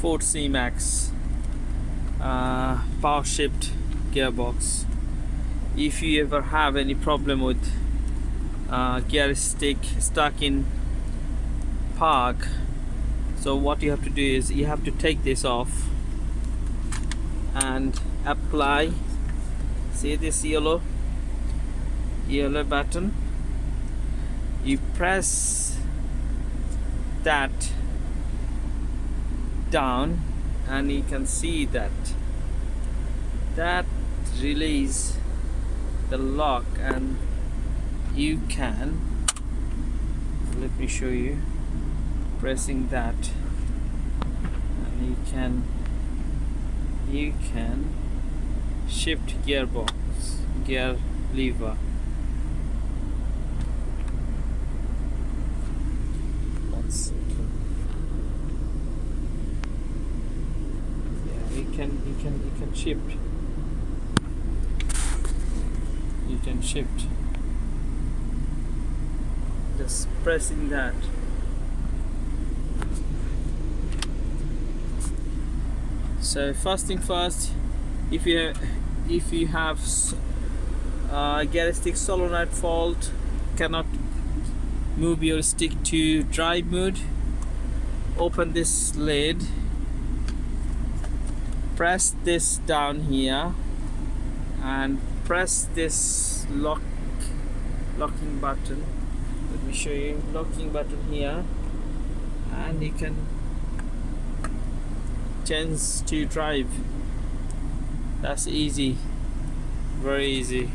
Ford Cmax Powershift gearbox. If you ever have any problem with gear stick stuck in park, so what you have to do is you have to take this off and apply, see this yellow button, you press that down and you can see that release the lock, and you can, let me show you, pressing that, and you can shift gearbox, gear lever. One second. Yeah, you can shift. You can shift. Just pressing that. So first thing first, if you have gear stick solenoid fault, cannot move your stick to drive mode, open this lid, press this down here and press this locking button. Let me show you, locking button here, and you can change to drive. That's easy, very easy.